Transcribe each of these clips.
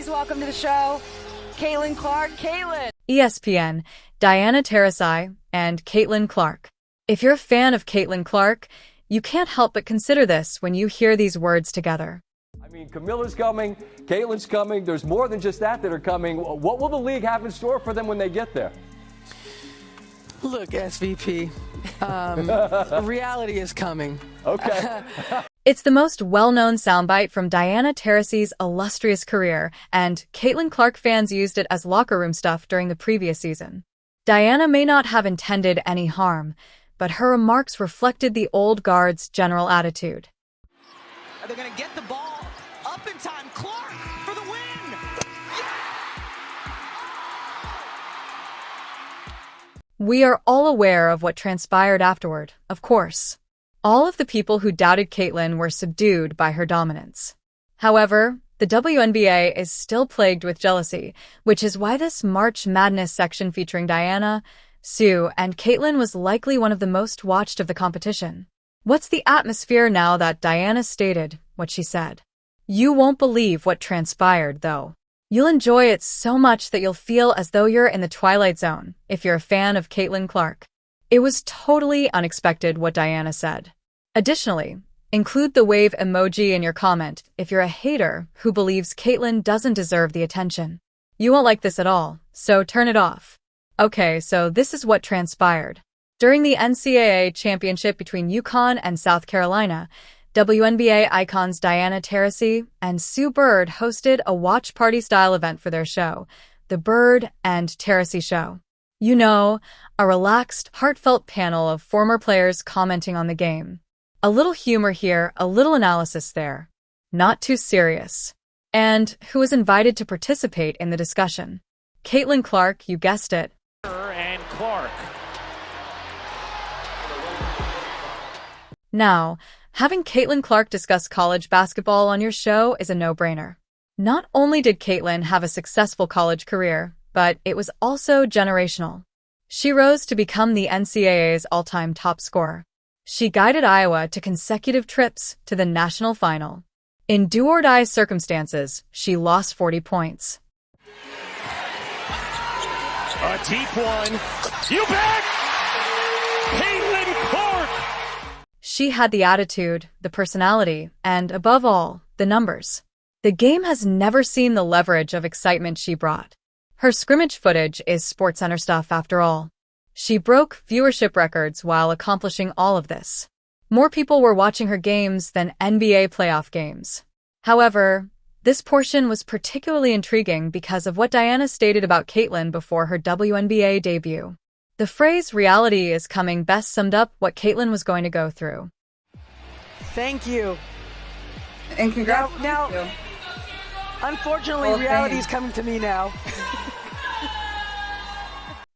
Please welcome to the show, Caitlin Clark. Caitlin. ESPN, Diana Taurasi, and Caitlin Clark. If you're a fan of Caitlin Clark, you can't help but consider this when you hear these words together. I mean, Camilla's coming, Caitlin's coming. There's more than just that are coming. What will the league have in store for them when they get there? Look, SVP, reality is coming. Okay. It's the most well-known soundbite from Diana Taurasi's illustrious career, and Caitlin Clark fans used it as locker room stuff during the previous season. Diana may not have intended any harm, but her remarks reflected the old guard's general attitude. Are they going to get the ball up in time? Clark for the win! We are all aware of what transpired afterward, of course. All of the people who doubted Caitlin were subdued by her dominance. However, the WNBA is still plagued with jealousy, which is why this March Madness section featuring Diana, Sue, and Caitlin was likely one of the most watched of the competition. What's the atmosphere now that Diana stated what she said? You won't believe what transpired, though. You'll enjoy it so much that you'll feel as though you're in the Twilight Zone, if you're a fan of Caitlin Clark. It was totally unexpected what Diana said. Additionally, include the wave emoji in your comment if you're a hater who believes Caitlin doesn't deserve the attention. You won't like this at all, so turn it off. Okay, so this is what transpired. During the NCAA championship between UConn and South Carolina, WNBA icons Diana Taurasi and Sue Bird hosted a watch party-style event for their show, The Bird and Taurasi Show. You know, a relaxed, heartfelt panel of former players commenting on the game. A little humor here, a little analysis there. Not too serious. And who was invited to participate in the discussion? Caitlin Clark, you guessed it. And Clark. Now, having Caitlin Clark discuss college basketball on your show is a no-brainer. Not only did Caitlin have a successful college career, but it was also generational. She rose to become the NCAA's all-time top scorer. She guided Iowa to consecutive trips to the national final. In do-or-die circumstances, she lost 40 points. A deep one. You bet! Caitlin Clark! She had the attitude, the personality, and, above all, the numbers. The game has never seen the leverage of excitement she brought. Her scrimmage footage is SportsCenter stuff after all. She broke viewership records while accomplishing all of this. More people were watching her games than NBA playoff games. However, this portion was particularly intriguing because of what Diana stated about Caitlin before her WNBA debut. The phrase reality is coming best summed up what Caitlin was going to go through. Thank you. And congrats. Now, unfortunately, reality is coming to me now.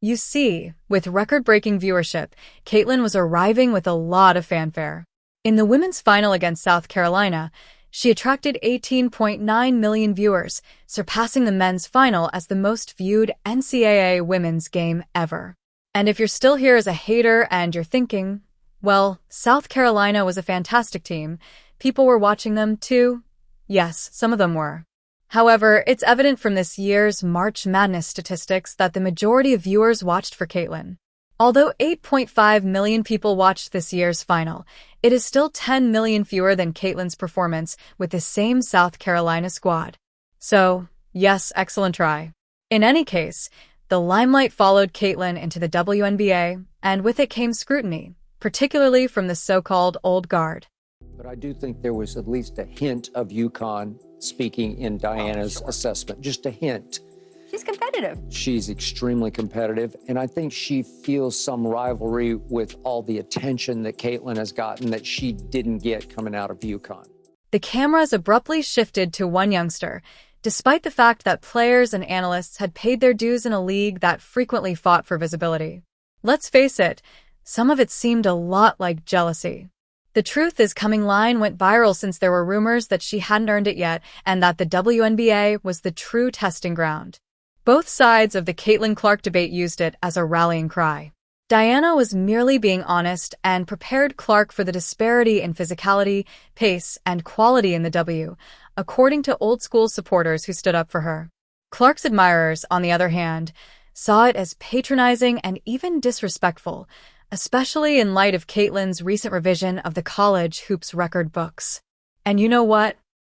You see, with record-breaking viewership, Caitlin was arriving with a lot of fanfare. In the women's final against South Carolina, she attracted 18.9 million viewers, surpassing the men's final as the most viewed NCAA women's game ever. And if you're still here as a hater and you're thinking, well, South Carolina was a fantastic team, people were watching them too. Yes, some of them were. However, it's evident from this year's March Madness statistics that the majority of viewers watched for Caitlin. Although 8.5 million people watched this year's final, it is still 10 million fewer than Caitlin's performance with the same South Carolina squad. So, yes, excellent try. In any case, the limelight followed Caitlin into the WNBA, and with it came scrutiny, particularly from the so-called old guard. But I do think there was at least a hint of UConn speaking in Diana's assessment, just a hint. She's competitive. She's extremely competitive, and I think she feels some rivalry with all the attention that Caitlin has gotten that she didn't get coming out of UConn. The cameras abruptly shifted to one youngster, despite the fact that players and analysts had paid their dues in a league that frequently fought for visibility. Let's face it, some of it seemed a lot like jealousy. The truth is Coming Line went viral since there were rumors that she hadn't earned it yet and that the WNBA was the true testing ground. Both sides of the Caitlin Clark debate used it as a rallying cry. Diana was merely being honest and prepared Clark for the disparity in physicality, pace, and quality in the W, according to old-school supporters who stood up for her. Clark's admirers, on the other hand, saw it as patronizing and even disrespectful, especially in light of Caitlin's recent revision of the college hoops record books. And you know what?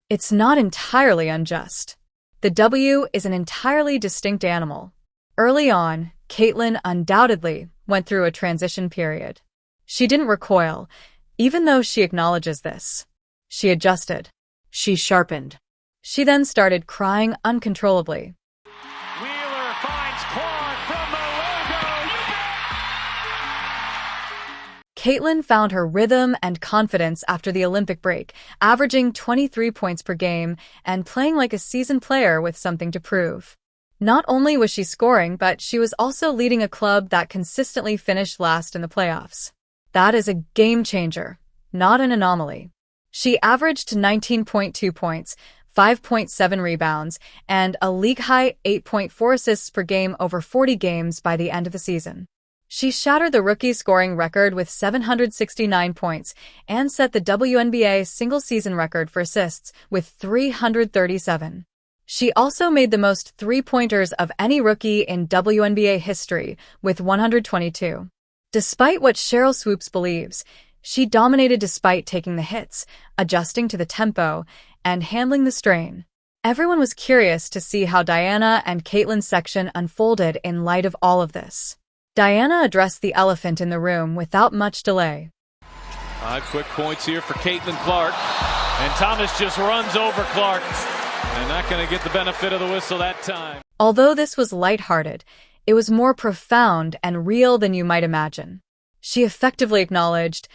It's not entirely unjust. The W is an entirely distinct animal. Early on, Caitlin undoubtedly went through a transition period. She didn't recoil, even though she acknowledges this. She adjusted. She sharpened. She then started crying uncontrollably. Wheeler finds Clark from the logo. Caitlin found her rhythm and confidence after the Olympic break, averaging 23 points per game and playing like a seasoned player with something to prove. Not only was she scoring, but she was also leading a club that consistently finished last in the playoffs. That is a game changer, not an anomaly. She averaged 19.2 points, 5.7 rebounds, and a league-high 8.4 assists per game over 40 games by the end of the season. She shattered the rookie scoring record with 769 points and set the WNBA single-season record for assists with 337. She also made the most three-pointers of any rookie in WNBA history with 122. Despite what Sheryl Swoopes believes, she dominated despite taking the hits, adjusting to the tempo, and handling the strain. Everyone was curious to see how Diana and Caitlin's section unfolded in light of all of this. Diana addressed the elephant in the room without much delay. 5 quick points here for Caitlin Clark. And Thomas just runs over Clark. And not going to get the benefit of the whistle that time. Although this was lighthearted, it was more profound and real than you might imagine. She effectively acknowledged,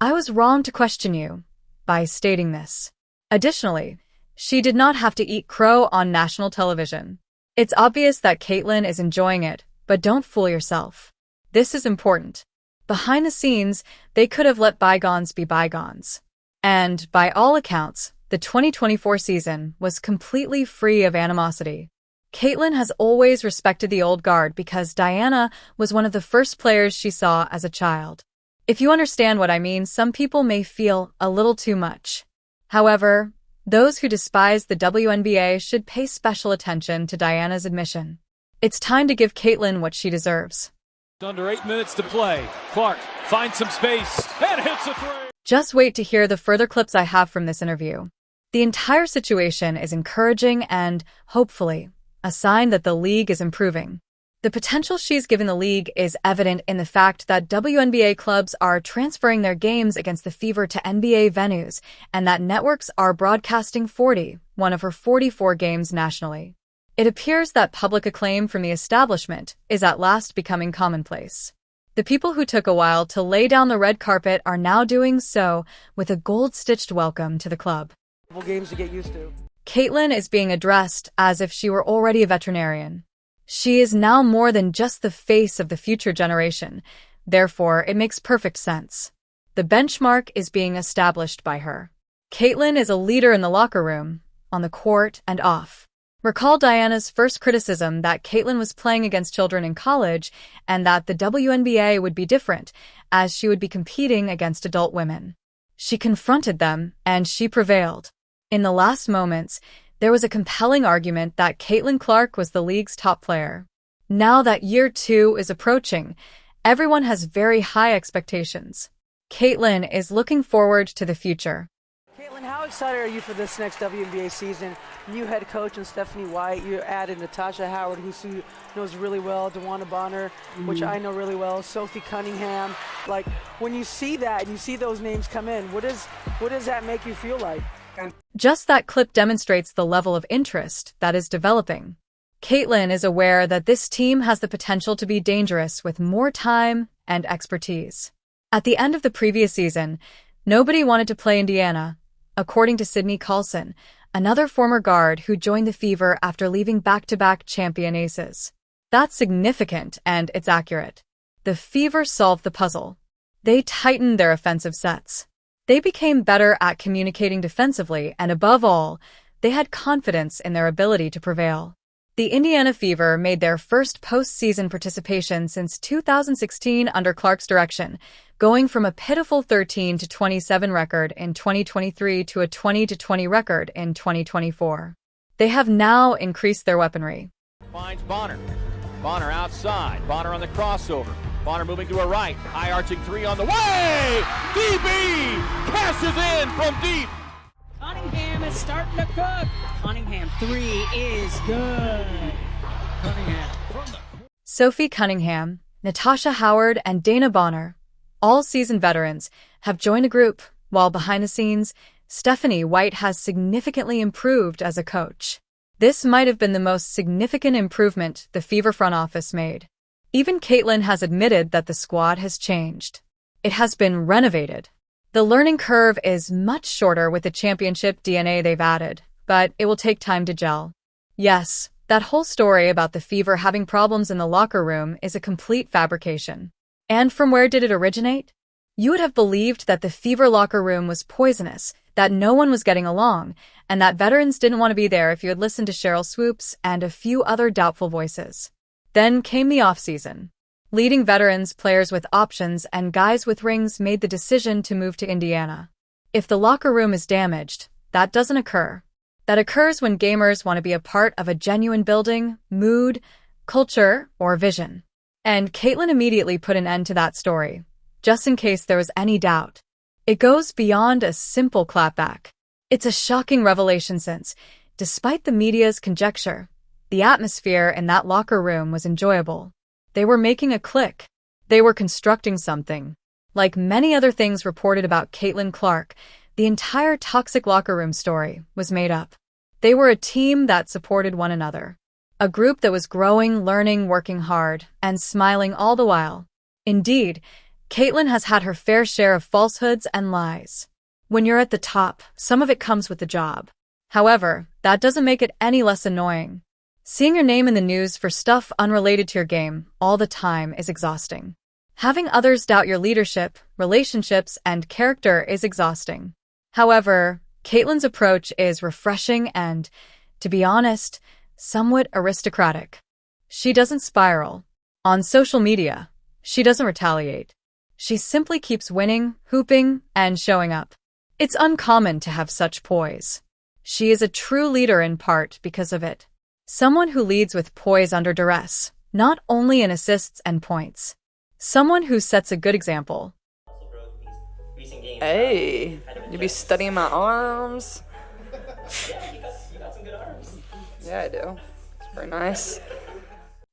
"I was wrong to question you," by stating this. Additionally, she did not have to eat crow on national television. It's obvious that Caitlin is enjoying it, but don't fool yourself. This is important. Behind the scenes, they could have let bygones be bygones. And, by all accounts, the 2024 season was completely free of animosity. Caitlin has always respected the old guard because Diana was one of the first players she saw as a child. If you understand what I mean, some people may feel a little too much. However, those who despise the WNBA should pay special attention to Diana's admission. It's time to give Caitlin what she deserves. Under 8 minutes to play. Clark finds some space and hits a three. Just wait to hear the further clips I have from this interview. The entire situation is encouraging and, hopefully, a sign that the league is improving. The potential she's given the league is evident in the fact that WNBA clubs are transferring their games against the Fever to NBA venues, and that networks are broadcasting 40, one of her 44 games nationally. It appears that public acclaim from the establishment is at last becoming commonplace. The people who took a while to lay down the red carpet are now doing so with a gold-stitched welcome to the club. Games to get used to. Caitlin is being addressed as if she were already a veterinarian. She is now more than just the face of the future generation. Therefore, it makes perfect sense. The benchmark is being established by her. Caitlin is a leader in the locker room, on the court, and off. Recall Diana's first criticism that Caitlin was playing against children in college and that the WNBA would be different, as she would be competing against adult women. She confronted them, and she prevailed. In the last moments, there was a compelling argument that Caitlin Clark was the league's top player. Now that year 2 is approaching, everyone has very high expectations. Caitlin is looking forward to the future. Caitlin, how excited are you for this next WNBA season? New head coach and Stephanie White. You added Natasha Howard, who Sue knows really well, DeWanna Bonner, which I know really well, Sophie Cunningham. Like, when you see that and you see those names come in, what does that make you feel like? Just that clip demonstrates the level of interest that is developing. Caitlin is aware that this team has the potential to be dangerous with more time and expertise. At the end of the previous season, nobody wanted to play Indiana, according to Sydney Carlson, another former guard who joined the Fever after leaving back-to-back champion aces. That's significant, and it's accurate. The Fever solved the puzzle. They tightened their offensive sets. They became better at communicating defensively, and above all, they had confidence in their ability to prevail. The Indiana Fever made their first postseason participation since 2016 under Clark's direction, going from a pitiful 13-27 record in 2023 to a 20-20 record in 2024. They have now increased their weaponry. Finds Bonner. Bonner outside. Bonner on the crossover. Bonner moving to her right. High arching three on the way. DB cashes in from deep. Cunningham is starting to cook. Cunningham three is good. Cunningham from the Sophie Cunningham, Natasha Howard, and Dana Bonner, all seasoned veterans, have joined a group, while behind the scenes, Stephanie White has significantly improved as a coach. This might have been the most significant improvement the Fever front office made. Even Caitlin has admitted that the squad has changed. It has been renovated. The learning curve is much shorter with the championship DNA they've added, but it will take time to gel. Yes, that whole story about the Fever having problems in the locker room is a complete fabrication. And from where did it originate? You would have believed that the Fever locker room was poisonous, that no one was getting along, and that veterans didn't want to be there if you had listened to Cheryl Swoops and a few other doubtful voices. Then came the offseason. Leading veterans, players with options, and guys with rings made the decision to move to Indiana. If the locker room is damaged, that doesn't occur. That occurs when gamers want to be a part of a genuine building, mood, culture, or vision. And Caitlin immediately put an end to that story, just in case there was any doubt. It goes beyond a simple clapback. It's a shocking revelation since, despite the media's conjecture, the atmosphere in that locker room was enjoyable. They were making a click. They were constructing something. Like many other things reported about Caitlin Clark, the entire toxic locker room story was made up. They were a team that supported one another. A group that was growing, learning, working hard, and smiling all the while. Indeed, Caitlin has had her fair share of falsehoods and lies. When you're at the top, some of it comes with the job. However, that doesn't make it any less annoying. Seeing your name in the news for stuff unrelated to your game all the time is exhausting. Having others doubt your leadership, relationships, and character is exhausting. However, Caitlin's approach is refreshing and, to be honest, somewhat aristocratic. She doesn't spiral. On social media, she doesn't retaliate. She simply keeps winning, hooping, and showing up. It's uncommon to have such poise. She is a true leader in part because of it. Someone who leads with poise under duress, not only in assists and points. Someone who sets a good example. Hey, you be studying my arms? You got some good arms. Yeah, I do. It's pretty nice.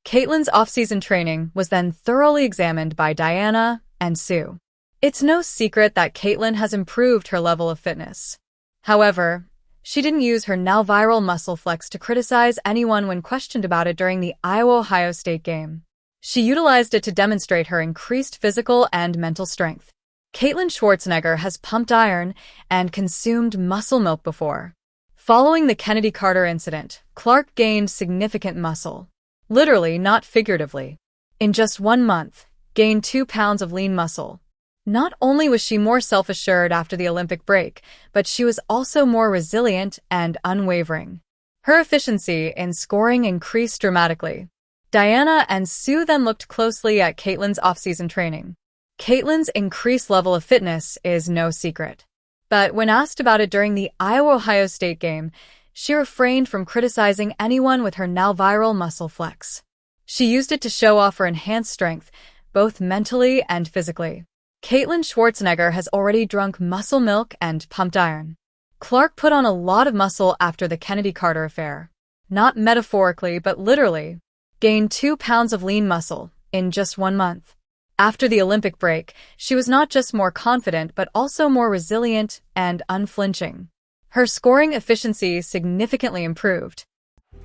Caitlin's off-season training was then thoroughly examined by Diana and Sue. It's no secret that Caitlin has improved her level of fitness. However, she didn't use her now viral muscle flex to criticize anyone when questioned about it during the Iowa-Ohio State game. She utilized it to demonstrate her increased physical and mental strength. Caitlin Schwarzenegger has pumped iron and consumed muscle milk before. Following the Kennedy Carter incident, Clark gained significant muscle. Literally, not figuratively. In just 1 month, gained 2 pounds of lean muscle. Not only was she more self-assured after the Olympic break, but she was also more resilient and unwavering. Her efficiency in scoring increased dramatically. Diana and Sue then looked closely at Caitlin's off-season training. Caitlin's increased level of fitness is no secret. But when asked about it during the Iowa-Ohio State game, she refrained from criticizing anyone with her now viral muscle flex. She used it to show off her enhanced strength, both mentally and physically. Caitlin Schwarzenegger has already drunk muscle milk and pumped iron. Clark put on a lot of muscle after the Kennedy Carter affair. Not metaphorically, but literally. Gained 2 pounds of lean muscle in just 1 month. After the Olympic break, she was not just more confident, but also more resilient and unflinching. Her scoring efficiency significantly improved.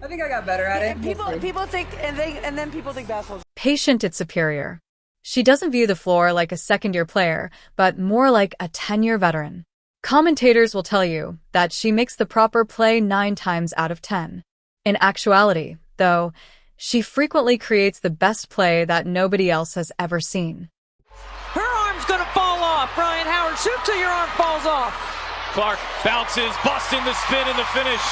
I think I got better at it. People think, and then people think basketball's Patient at superior. She doesn't view the floor like a second-year player, but more like a 10-year veteran. Commentators will tell you that she makes the proper play 9 times out of 10. In actuality, though, she frequently creates the best play that nobody else has ever seen. Her arm's gonna fall off. Brian Howard, shoot till your arm falls off. Clark bounces, busting the spin and the finish.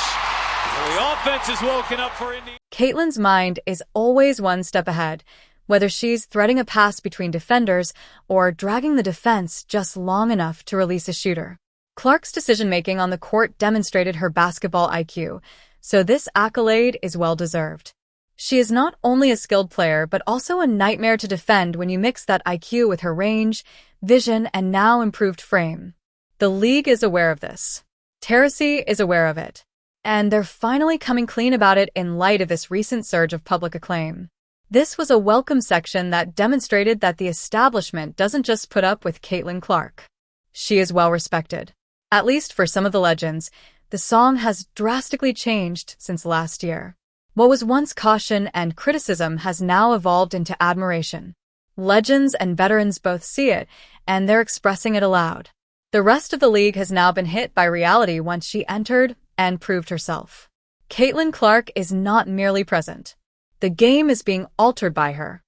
The offense is woken up for Indiana. Caitlin's mind is always one step ahead, whether she's threading a pass between defenders or dragging the defense just long enough to release a shooter. Clark's decision-making on the court demonstrated her basketball IQ, so this accolade is well-deserved. She is not only a skilled player, but also a nightmare to defend when you mix that IQ with her range, vision, and now improved frame. The league is aware of this. Terrace is aware of it. And they're finally coming clean about it in light of this recent surge of public acclaim. This was a welcome section that demonstrated that the establishment doesn't just put up with Caitlin Clark. She is well respected. At least for some of the legends, the song has drastically changed since last year. What was once caution and criticism has now evolved into admiration. Legends and veterans both see it, and they're expressing it aloud. The rest of the league has now been hit by reality once she entered and proved herself. Caitlin Clark is not merely present. The game is being altered by her.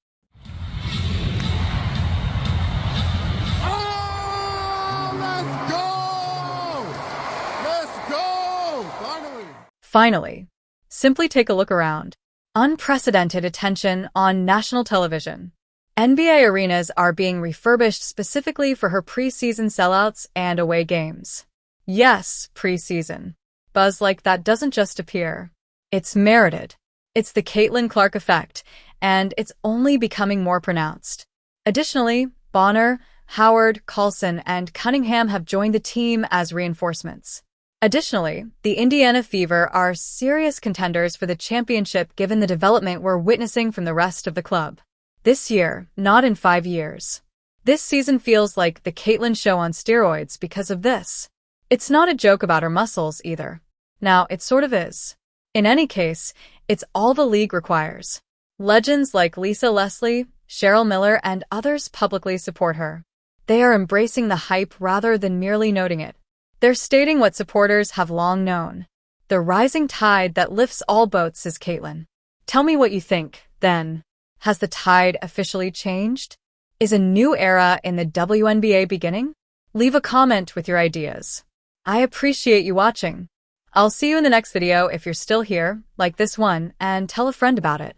Finally, simply take a look around. Unprecedented attention on national television. NBA arenas are being refurbished specifically for her preseason sellouts and away games. Yes, preseason. Buzz like that doesn't just appear. It's merited. It's the Caitlin Clark effect, and it's only becoming more pronounced. Additionally, Bonner, Howard, Carlson, and Cunningham have joined the team as reinforcements. Additionally, the Indiana Fever are serious contenders for the championship given the development we're witnessing from the rest of the club. This year, not in 5 years. This season feels like the Caitlin show on steroids because of this. It's not a joke about her muscles either. Now, it sort of is. In any case, it's all the league requires. Legends like Lisa Leslie, Cheryl Miller, and others publicly support her. They are embracing the hype rather than merely noting it. They're stating what supporters have long known. The rising tide that lifts all boats is Caitlin. Tell me what you think, then. Has the tide officially changed? Is a new era in the WNBA beginning? Leave a comment with your ideas. I appreciate you watching. I'll see you in the next video if you're still here, like this one, and tell a friend about it.